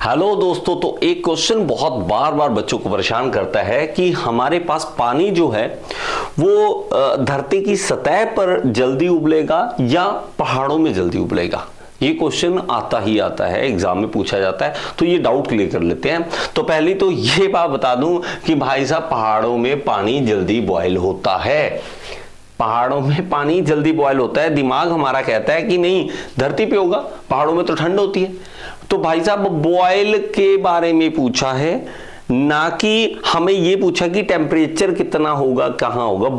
Hello दोस्तों, तो एक क्वेश्चन बहुत बार बार बच्चों को परेशान करता है कि हमारे पास पानी जो है वो धरती की सतह पर जल्दी उबलेगा या पहाड़ों में जल्दी उबलेगा। ये क्वेश्चन आता ही आता है, एग्जाम में पूछा जाता है, तो ये डाउट क्लियर कर लेते हैं। तो पहली तो ये बात बता दूं कि भाई साहब पहाड़ों में पानी जल्दी बॉयल होता है। पहाड़ों में पानी जल्दी बॉयल होता है। दिमाग हमारा कहता है कि नहीं, धरती पे होगा, पहाड़ों में तो ठंड होती है। तो भाई साहब बॉयल के बारे में पूछा है, ना कि हमें ये पूछा कि टेम्परेचर कितना होगा, कहां होगा।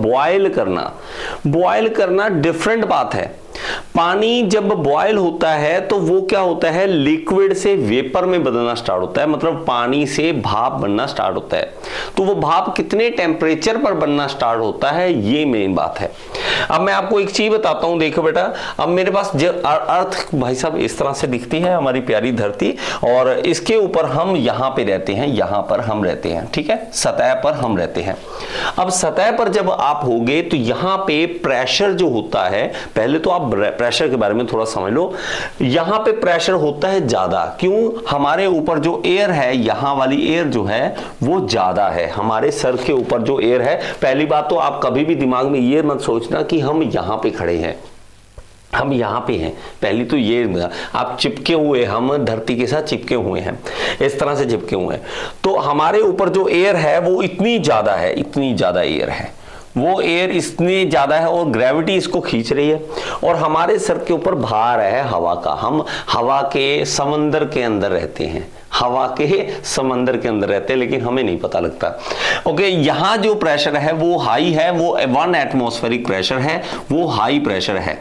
बॉयल करना डिफरेंट बात है। पानी जब बॉयल होता है तो वो क्या होता है, लिक्विड से वेपर में बदलना स्टार्ट होता है, मतलब पानी से भाप बनना स्टार्ट होता है। तो वो भाप कितने टेम्परेचर पर बनना स्टार्ट होता है, ये मेन बात है। अब मैं आपको एक चीज बताता हूं, देखो बेटा, अब मेरे पास अर्थ भाई साहब इस तरह से दिखती है हमारी प्यारी धरती, और इसके ऊपर हम यहां पे रहते हैं, यहां पर हम रहते हैं, ठीक है, सतह पर हम रहते हैं। अब सतह पर जब आप होगे तो यहां पे प्रेशर जो होता है, पहले तो आप प्रेशर के बारे में थोड़ा समझ लो। यहां पे प्रेशर होता है ज्यादा, क्यों? हमारे ऊपर जो एयर है, यहां वाली एयर जो है वो ज्यादा है, हमारे सर के ऊपर जो एयर है। पहली बात तो आप कभी भी दिमाग में ये मत सोचना कि हम यहां पे खड़े हैं, हम यहां पे हैं। पहली तो ये आप चिपके हुए, हम धरती के साथ चिपके हुए हैं, इस तरह से चिपके हुए हैं। तो हमारे ऊपर जो एयर है वो इतनी ज्यादा है, इतनी ज्यादा एयर है, वो एयर इतनी ज्यादा है और ग्रेविटी इसको खींच रही है, और हमारे सर के ऊपर भार है हवा का। हम हवा के समंदर के अंदर रहते हैं, हवा के समंदर के अंदर रहते हैं, लेकिन हमें नहीं पता लगता। ओके, यहां जो प्रेशर है वो हाई है, वो 1 एटमॉस्फेरिक प्रेशर है, वो हाई प्रेशर है।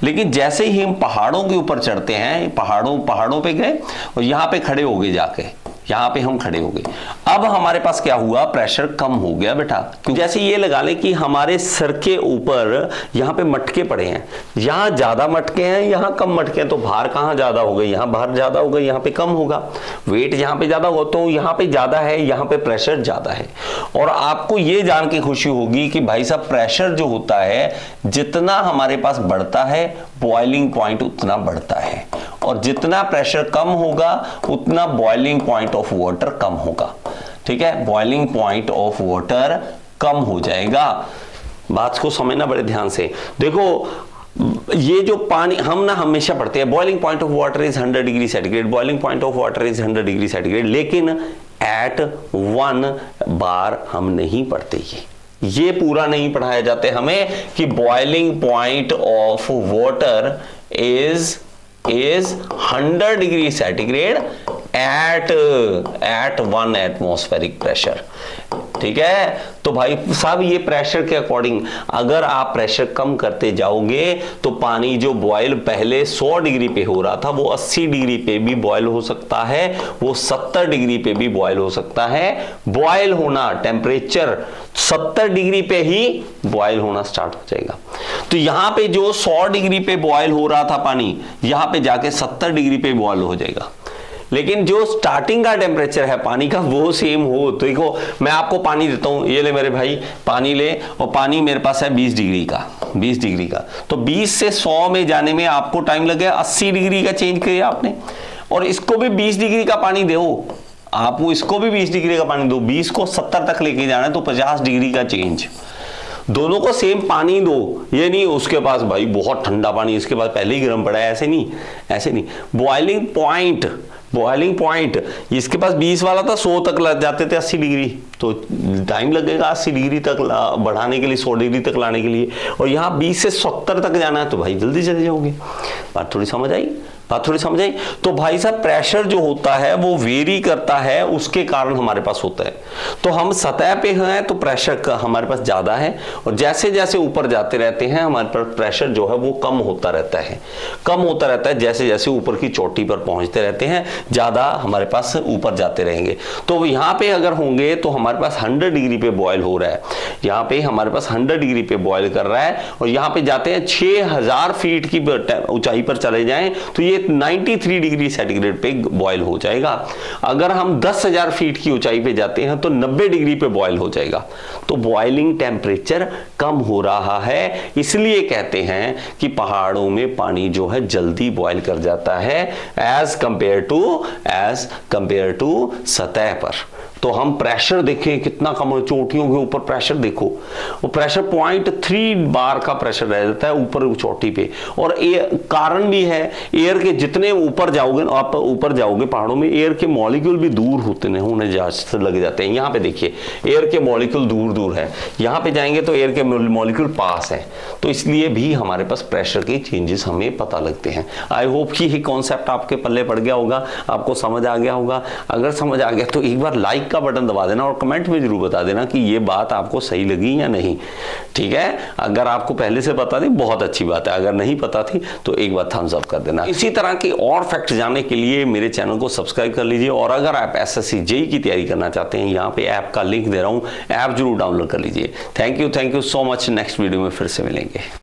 लेकिन जैसे ही हम पहाड़ों के ऊपर चढ़ते हैं, पहाड़ों पे गए और यहां पे खड़े हो गए, जाके यहां पे हम खड़े हो गए, अब हमारे पास क्या हुआ, प्रेशर कम हो गया बेटा। जैसे ये लगा ले कि हमारे सर के ऊपर यहां पे मटके पड़े हैं, यहां ज्यादा मटके हैं, यहां कम मटके हैं, तो भार कहां ज्यादा हो गई, यहां भार ज्यादा हो गई, यहां पे कम होगा। वेट यहां पे ज्यादा हो, तो यहां पे ज्यादा है, यहां पे प्रेशर ज्यादा है। और आपको ये जान के खुशी होगी कि भाई साहब प्रेशर जो होता है, जितना हमारे पास बढ़ता है बॉइलिंग पॉइंट उतना बढ़ता है, और जितना प्रेशर कम होगा उतना बॉइलिंग पॉइंट ऑफ वाटर कम होगा। ठीक है, बॉइलिंग पॉइंट ऑफ वाटर कम हो जाएगा। बात को समझना बड़े ध्यान से। देखो ये जो पानी हम ना हमेशा पढ़ते हैं, boiling point of water is 100 degree centigrade, boiling point of water is 100 degree centigrade, लेकिन एट 1 बार हम नहीं पढ़ते। ये पूरा नहीं पढ़ाया जाता हमें कि boiling point of water is 100 degree centigrade at 1 atmospheric pressure. ठीक है, तो भाई साहब ये प्रेशर के अकॉर्डिंग, अगर आप प्रेशर कम करते जाओगे तो पानी जो बॉयल पहले 100 डिग्री पे हो रहा था वो 80 डिग्री पे भी बॉयल हो सकता है, वो 70 डिग्री पे भी बॉयल हो सकता है। बॉयल होना, टेम्परेचर 70 डिग्री पे ही बॉयल होना स्टार्ट हो जाएगा। तो यहां पे जो 100 डिग्री पे बॉयल हो रहा था पानी, यहां पे जाके 70 डिग्री पे बॉयल हो जाएगा। लेकिन जो स्टार्टिंग का टेम्परेचर है पानी का वो सेम हो। तो देखो मैं आपको पानी देता हूं, ये ले मेरे भाई, पानी ले, और पानी मेरे पास है 20 डिग्री का, तो 20 से 100 में जाने में आपको टाइम लग गया, 80 डिग्री का चेंज किया आपने। और इसको भी 20 डिग्री का पानी दो, आप इसको भी 20 डिग्री का पानी दो, 20 को 70 तक लेके जाना है तो 50 डिग्री का चेंज। दोनों को सेम पानी दो, ये नहीं उसके पास भाई बहुत ठंडा पानी, इसके पास पहले ही गर्म पड़ा है, ऐसे नहीं। बॉइलिंग पॉइंट इसके पास 20 वाला था, 100 तक लग जाते थे, 80 डिग्री, तो टाइम लगेगा 80 डिग्री तक बढ़ाने के लिए, 100 डिग्री तक लाने के लिए। और यहाँ 20 से 70 तक जाना है तो भाई जल्दी चले जाओगे। बात थोड़ी समझ आई? तो भाई साहब प्रेशर जो होता है वो वेरी करता है, उसके कारण हमारे पास होता है। तो हम सतह पे हैं तो प्रेशर का हमारे पास ज्यादा है, और जैसे जैसे ऊपर जाते रहते हैं हमारे पास प्रेशर जो है वो कम होता रहता है, जैसे जैसे ऊपर की चोटी पर पहुंचते रहते हैं ज्यादा हमारे पास ऊपर जाते रहेंगे। तो यहाँ पे अगर होंगे तो हमारे पास 100 डिग्री पे बॉयल हो रहा है, यहाँ पे हमारे पास 100 डिग्री पे बॉयल कर रहा है, और यहाँ पे जाते हैं 6000 फीट की ऊंचाई पर चले जाएं तो ये ये 93 डिग्री सेंटीग्रेड पे बॉयल हो जाएगा। अगर हम 10,000 फीट की ऊंचाई पे जाते हैं तो 90 डिग्री पे बॉयल हो जाएगा। तो बॉइलिंग टेम्परेचर कम हो रहा है, इसलिए कहते हैं कि पहाड़ों में पानी जो है जल्दी बॉयल कर जाता है एज कंपेयर टू सतह पर। तो हम प्रेशर देखें कितना कम है, चोटियों के ऊपर प्रेशर देखो, वो प्रेशर 0.3 बार का प्रेशर रह जाता है ऊपर चोटी पे। और कारण भी है, एयर के जितने ऊपर जाओगे आप ऊपर जाओगे पहाड़ों में, एयर के मॉलिक्यूल भी दूर होते होने लग जाते हैं। यहाँ पे देखिए एयर के मॉलिक्यूल दूर दूर है, यहाँ पे जाएंगे तो एयर के मॉलिक्यूल पास है, तो इसलिए भी हमारे पास प्रेशर के चेंजेस हमें पता लगते हैं। आई होप कि ये कॉन्सेप्ट आपके पल्ले पड़ गया होगा, आपको समझ आ गया होगा। अगर समझ आ गया तो एक बार लाइक का बटन दबा देना और कमेंट में जरूर बता देना कि ये बात आपको सही लगी या नहीं, ठीक है। अगर आपको पहले से पता थी बहुत अच्छी बात है, अगर नहीं पता थी तो एक बार थम्स अप कर देना। इसी तरह के और फैक्ट जानने के लिए मेरे चैनल को सब्सक्राइब कर लीजिए, और अगर आप एसएससी जेईई की तैयारी करना चाहते हैं, यहाँ पे ऐप का लिंक दे रहा हूँ, ऐप जरूर डाउनलोड कर लीजिए। Thank you so much. Next video में फिर से मिलेंगे।